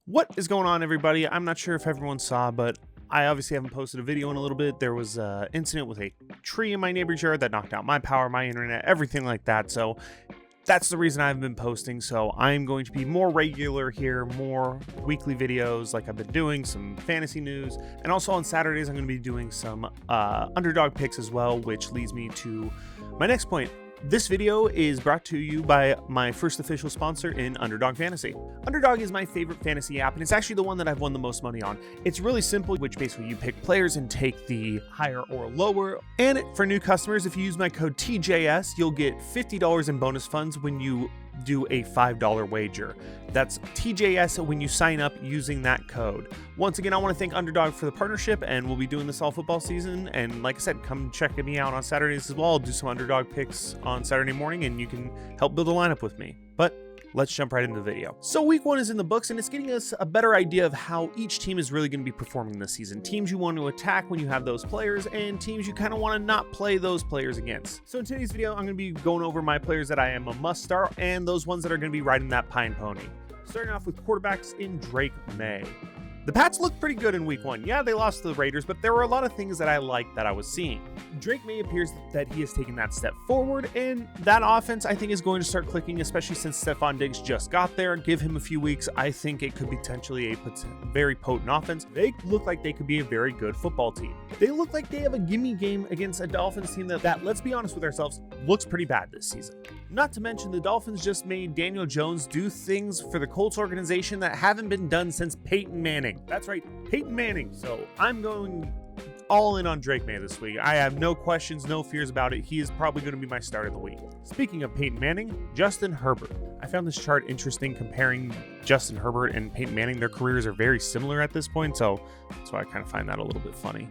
What is going on, everybody? I'm not sure if everyone saw, but I obviously haven't posted a video in a little bit. There was an incident with a tree in my neighbor's yard that knocked out my power, my internet, everything like that. So that's the reason I've been posting. So I'm going to be more regular here, more weekly videos like I've been doing, some fantasy news. And also on Saturdays, I'm going to be doing some underdog picks as well, which leads me to my next point. This video is brought to you by my first official sponsor in Underdog Fantasy. Underdog is my favorite fantasy app, and it's actually the one that I've won the most money on. It's really simple, which basically you pick players and take the higher or lower. And for new customers, if you use my code TJS, you'll get $50 in bonus funds when you do a $5 wager. That's TJS when you sign up using that code. Once again, I want to thank Underdog for the partnership, and we'll be doing this all football season. And like I said, come check me out on Saturdays as well. I'll do some Underdog picks on Saturday morning, and you can help build a lineup with me. But let's jump right into the video. So week one is in the books, and it's getting us a better idea of how each team is really going to be performing this season. Teams you want to attack when you have those players, and teams you kind of want to not play those players against. So in today's video, I'm going to be going over my players that I am a must start, and those ones that are going to be riding that pine pony. Starting off with quarterbacks in Maye. The Pats looked pretty good in week one. Yeah, they lost to the Raiders, but there were a lot of things that I liked that I was seeing. Maye appears that he has taken that step forward, and that offense I think is going to start clicking, especially since Stefon Diggs just got there. Give him a few weeks. I think it could be potentially a very potent offense. They look like they could be a very good football team. They look like they have a gimme game against a Dolphins team that, let's be honest with ourselves, looks pretty bad this season. Not to mention the Dolphins just made Daniel Jones do things for the Colts organization that haven't been done since Peyton Manning. That's right, Peyton Manning. So I'm going all in on Maye this week. I have no questions, no fears about it. He is probably going to be my start of the week. Speaking of Peyton Manning, Justin Herbert. I found this chart interesting comparing Justin Herbert and Peyton Manning. Their careers are very similar at this point, so that's why I kind of find that a little bit funny.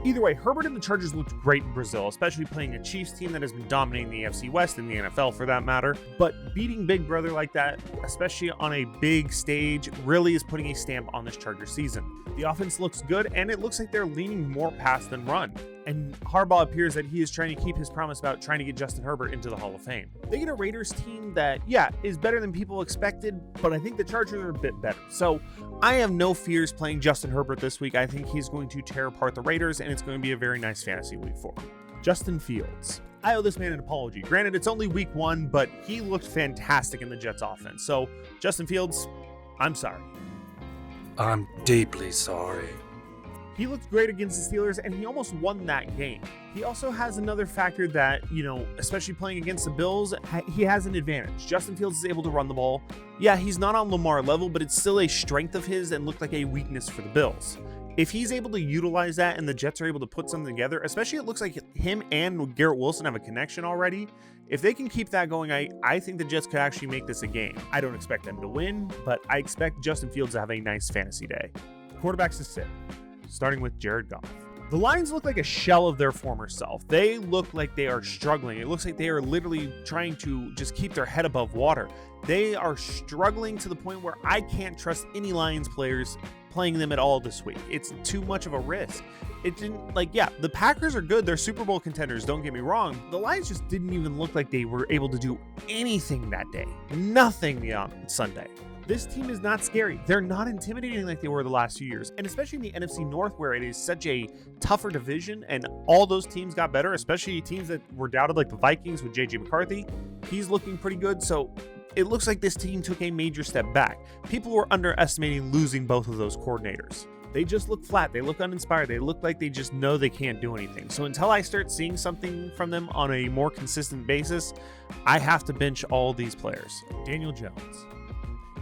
Either way, Herbert and the Chargers looked great in Brazil, especially playing a Chiefs team that has been dominating the AFC West and the NFL for that matter. But beating Big Brother like that, especially on a big stage, really is putting a stamp on this Chargers season. The offense looks good, and it looks like they're leaning more pass than run. And Harbaugh appears that he is trying to keep his promise about trying to get Justin Herbert into the Hall of Fame. They get a Raiders team that, is better than people expected, but I think the Chargers are a bit better. So I have no fears playing Justin Herbert this week. I think he's going to tear apart the Raiders, and it's going to be a very nice fantasy week for him. Justin Fields. I owe this man an apology. Granted, it's only week one, but he looked fantastic in the Jets offense. So Justin Fields, I'm sorry. I'm deeply sorry. He looked great against the Steelers, and he almost won that game. He also has another factor that, especially playing against the Bills, he has an advantage. Justin Fields is able to run the ball. Yeah, he's not on Lamar level, but it's still a strength of his and looked like a weakness for the Bills. If he's able to utilize that and the Jets are able to put something together, especially it looks like him and Garrett Wilson have a connection already. If they can keep that going, I think the Jets could actually make this a game. I don't expect them to win, but I expect Justin Fields to have a nice fantasy day. Quarterbacks to sit. Starting with Jared Goff. The Lions look like a shell of their former self. They look like they are struggling. It looks like they are literally trying to just keep their head above water. They are struggling to the point where I can't trust any Lions players playing them at all this week. It's too much of a risk. The Packers are good. They're Super Bowl contenders, don't get me wrong. The Lions just didn't even look like they were able to do anything that day. Nothing on Sunday. This team is not scary. They're not intimidating like they were the last few years. And especially in the NFC North, where it is such a tougher division and all those teams got better, especially teams that were doubted like the Vikings with JJ McCarthy. He's looking pretty good. So it looks like this team took a major step back. People were underestimating losing both of those coordinators. They just look flat. They look uninspired. They look like they just know they can't do anything. So until I start seeing something from them on a more consistent basis, I have to bench all these players. Daniel Jones.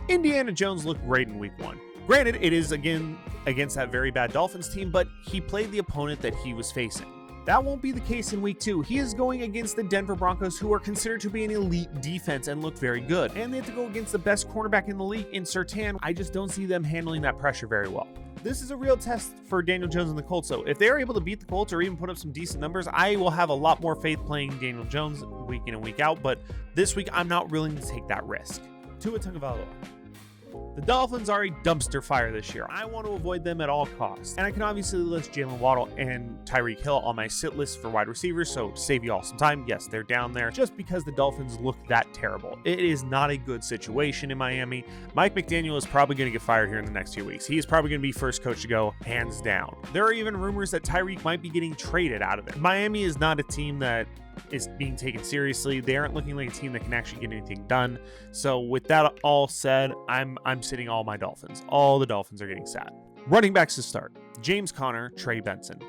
Indiana Jones looked great in week one. Granted, it is again against that very bad Dolphins team, but he played the opponent that he was facing. That won't be the case in week two. He is going against the Denver Broncos, who are considered to be an elite defense and look very good. And they have to go against the best cornerback in the league in Surtain. I just don't see them handling that pressure very well. This is a real test for Daniel Jones and the Colts. So if they're able to beat the Colts or even put up some decent numbers, I will have a lot more faith playing Daniel Jones week in and week out. But this week, I'm not willing to take that risk. Tagovailoa. The Dolphins are a dumpster fire this year. I want to avoid them at all costs. And I can obviously list Jalen Waddle and Tyreek Hill on my sit list for wide receivers, so to save you all some time, yes, they're down there just because the Dolphins look that terrible. It is not a good situation in Miami. Mike McDaniel is probably going to get fired here in the next few weeks. He is probably going to be first coach to go, hands down. There are even rumors that Tyreek might be getting traded out of it. Miami is not a team that is being taken seriously. They aren't looking like a team that can actually get anything done. So with that all said, I'm sitting all my Dolphins. All the Dolphins are getting sat. Running backs to start: James Conner, Trey Benson.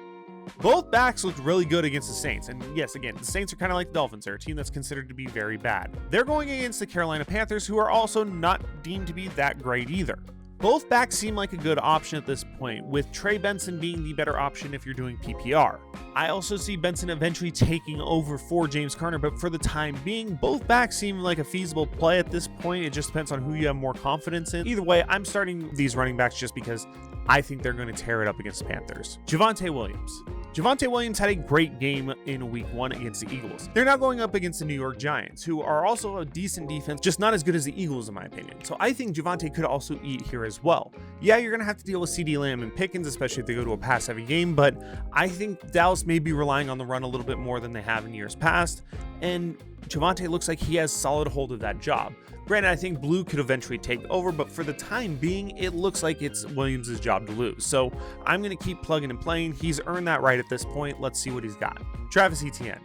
Both backs looked really good against the Saints. And yes, again, the Saints are kind of like the Dolphins. They're a team that's considered to be very bad. They're going against the Carolina Panthers, who are also not deemed to be that great either. Both backs seem like a good option at this point, with Trey Benson being the better option if you're doing PPR. I also see Benson eventually taking over for James Conner, but for the time being, both backs seem like a feasible play at this point. It just depends on who you have more confidence in. Either way, I'm starting these running backs just because I think they're going to tear it up against the Panthers. Javonte Williams. Javonte Williams had a great game in week 1 against the Eagles. They're now going up against the New York Giants, who are also a decent defense, just not as good as the Eagles in my opinion. So I think Javonte could also eat here as well. Yeah, you're going to have to deal with CeeDee Lamb and Pickens, especially if they go to a pass-heavy game, but I think Dallas may be relying on the run a little bit more than they have in years past, and Javonte looks like he has solid hold of that job. Granted, I think Blue could eventually take over, but for the time being, it looks like it's Williams' job to lose. So I'm going to keep plugging and playing. He's earned that right at this point. Let's see what he's got. Travis Etienne.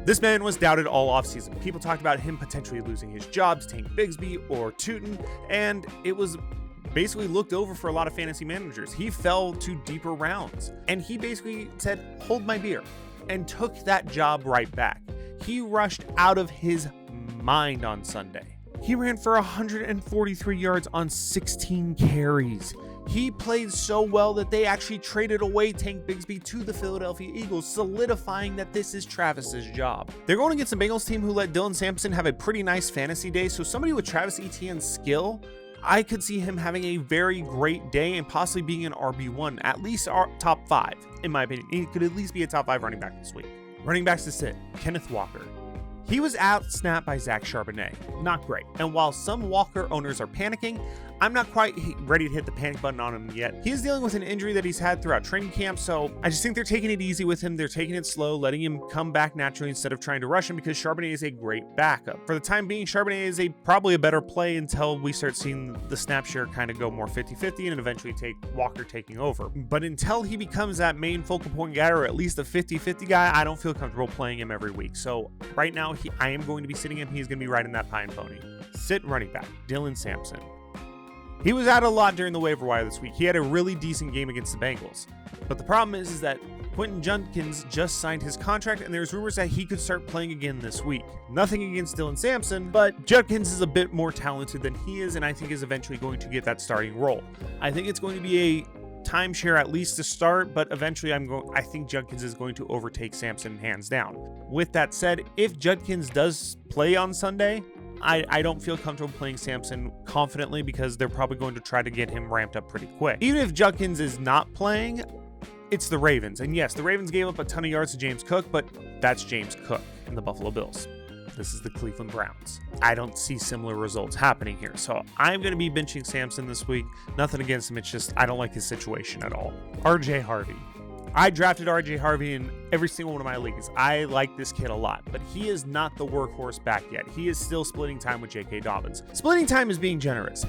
This man was doubted all offseason. People talked about him potentially losing his job to Tank Bigsby or Tootin, and it was basically looked over for a lot of fantasy managers. He fell to deeper rounds, and he basically said, hold my beer, and took that job right back. He rushed out of his mind on Sunday. He ran for 143 yards on 16 carries. He played so well that they actually traded away Tank Bigsby to the Philadelphia Eagles, solidifying that this is Travis's job. They're going against a Bengals team who let Dylan Sampson have a pretty nice fantasy day, so somebody with Travis Etienne's skill, I could see him having a very great day and possibly being an RB1, at least our top 5, in my opinion. He could at least be a top 5 running back this week. Running backs to sit: Kenneth Walker. He was out-snapped by Zach Charbonnet. Not great. And while some Walker owners are panicking, I'm not quite ready to hit the panic button on him yet. He is dealing with an injury that he's had throughout training camp, so I just think they're taking it easy with him. They're taking it slow, letting him come back naturally instead of trying to rush him, because Charbonnet is a great backup. For the time being, Charbonnet is probably a better play until we start seeing the snap share kind of go more 50-50 and eventually take Walker taking over. But until he becomes that main focal point guy, or at least a 50-50 guy, I don't feel comfortable playing him every week. So right now, I am going to be sitting him. He's going to be riding that pine pony. Sit running back: Dylan Sampson. He was out a lot during the waiver wire this week. He had a really decent game against the Bengals. But the problem is that Quentin Judkins just signed his contract, and there's rumors that he could start playing again this week. Nothing against Dylan Sampson, but Judkins is a bit more talented than he is, and I think is eventually going to get that starting role. I think it's going to be a timeshare at least to start, but eventually I think Judkins is going to overtake Sampson hands down. With that said, if Judkins does play on Sunday, I don't feel comfortable playing Sampson confidently, because they're probably going to try to get him ramped up pretty quick. Even if Judkins is not playing, it's the Ravens. And yes, the Ravens gave up a ton of yards to James Cook, but that's James Cook and the Buffalo Bills. This is the Cleveland Browns. I don't see similar results happening here. So I'm going to be benching Sampson this week. Nothing against him. It's just I don't like his situation at all. RJ Harvey. I drafted RJ Harvey in every single one of my leagues. I like this kid a lot, but he is not the workhorse back yet. He is still splitting time with J.K. Dobbins. Splitting time is being generous.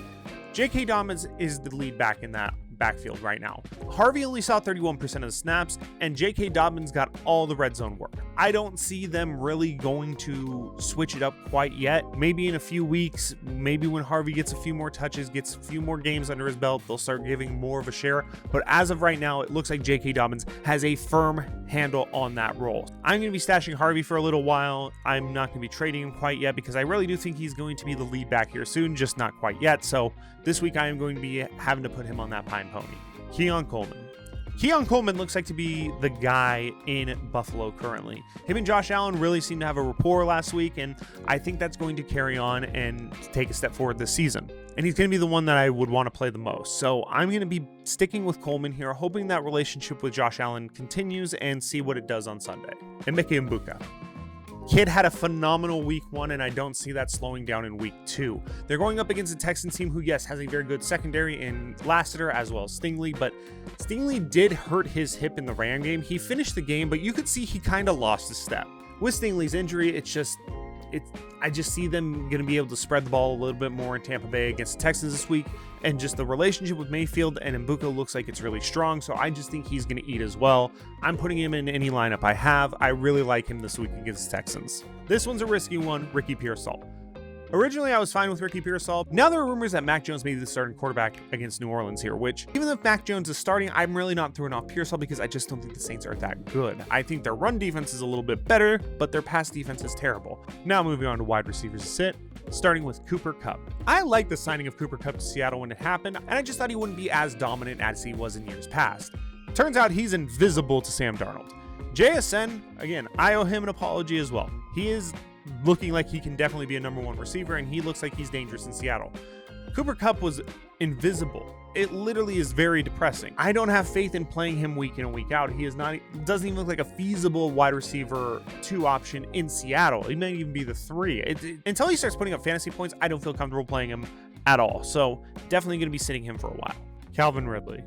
J.K. Dobbins is the lead back in that backfield right now. Harvey only saw 31% of the snaps, and J.K. Dobbins got all the red zone work. I don't see them really going to switch it up quite yet. Maybe in a few weeks, maybe when Harvey gets a few more touches, gets a few more games under his belt, they'll start giving more of a share. But as of right now, it looks like J.K. Dobbins has a firm handle on that role. I'm going to be stashing Harvey for a little while. I'm not going to be trading him quite yet, because I really do think he's going to be the lead back here soon, just not quite yet. So this week I am going to be having to put him on that pine pony. Keon Coleman. Keon Coleman looks like to be the guy in Buffalo currently. Him and Josh Allen really seem to have a rapport last week, and I think that's going to carry on and take a step forward this season. And he's going to be the one that I would want to play the most. So I'm going to be sticking with Coleman here, hoping that relationship with Josh Allen continues, and see what it does on Sunday. Emeka. Kid had a phenomenal week 1, and I don't see that slowing down in week 2. They're going up against a Texans team who, yes, has a very good secondary in Lassiter as well as Stingley, but Stingley did hurt his hip in the Ram game. He finished the game, but you could see he kind of lost a step. With Stingley's injury, I just see them going to be able to spread the ball a little bit more in Tampa Bay against the Texans this week, and just the relationship with Mayfield and Egbuka looks like it's really strong, so I just think he's going to eat as well. I'm putting him in any lineup I have. I really like him this week against the Texans. This one's a risky one, Ricky Pearsall. Originally, I was fine with Ricky Pearsall. Now there are rumors that Mac Jones may be the starting quarterback against New Orleans here, which, even if Mac Jones is starting, I'm really not throwing off Pearsall because I just don't think the Saints are that good. I think their run defense is a little bit better, but their pass defense is terrible. Now moving on to wide receivers to sit, starting with Cooper Kupp. I like the signing of Cooper Kupp to Seattle when it happened, and I just thought he wouldn't be as dominant as he was in years past. Turns out he's invisible to Sam Darnold. JSN, again, I owe him an apology as well. He is looking like he can definitely be a number 1 receiver, and he looks like he's dangerous in Seattle. Cooper Kupp was invisible. It literally is very depressing. I don't have faith in playing him week in and week out. He doesn't even look like a feasible wide receiver 2 option in Seattle. He may even be the 3. Until he starts putting up fantasy points, I don't feel comfortable playing him at all. So definitely going to be sitting him for a while. Calvin Ridley.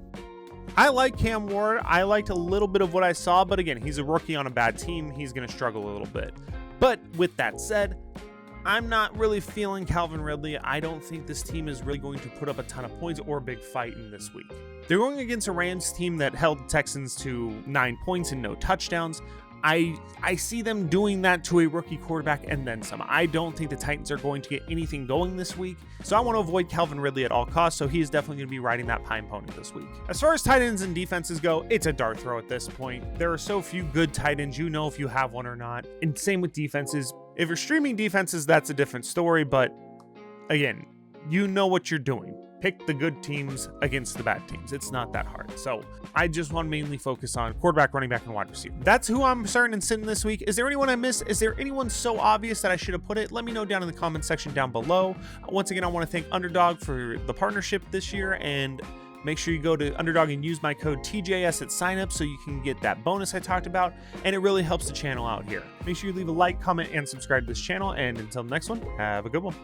I like Cam Ward. I liked a little bit of what I saw, but again, he's a rookie on a bad team. He's going to struggle a little bit. But with that said, I'm not really feeling Calvin Ridley. I don't think this team is really going to put up a ton of points or a big fight in this week. They're going against a Rams team that held the Texans to 9 points and no touchdowns. I see them doing that to a rookie quarterback and then some. I don't think the Titans are going to get anything going this week, so I want to avoid Calvin Ridley at all costs, so he is definitely going to be riding that pine pony this week. As far as tight ends and defenses go, it's a dart throw at this point. There are so few good tight ends, you know if you have one or not. And same with defenses. If you're streaming defenses, that's a different story, but again, you know what you're doing. Pick the good teams against the bad teams. It's not that hard. So I just want to mainly focus on quarterback, running back, and wide receiver. That's who I'm starting and sitting this week. Is there anyone I missed? Is there anyone so obvious that I should have put it? Let me know down in the comment section down below. Once again, I want to thank Underdog for the partnership this year, and make sure you go to Underdog and use my code TJS at sign up so you can get that bonus I talked about, and it really helps the channel out here. Make sure you leave a like, comment, and subscribe to this channel, and until the next one, have a good one.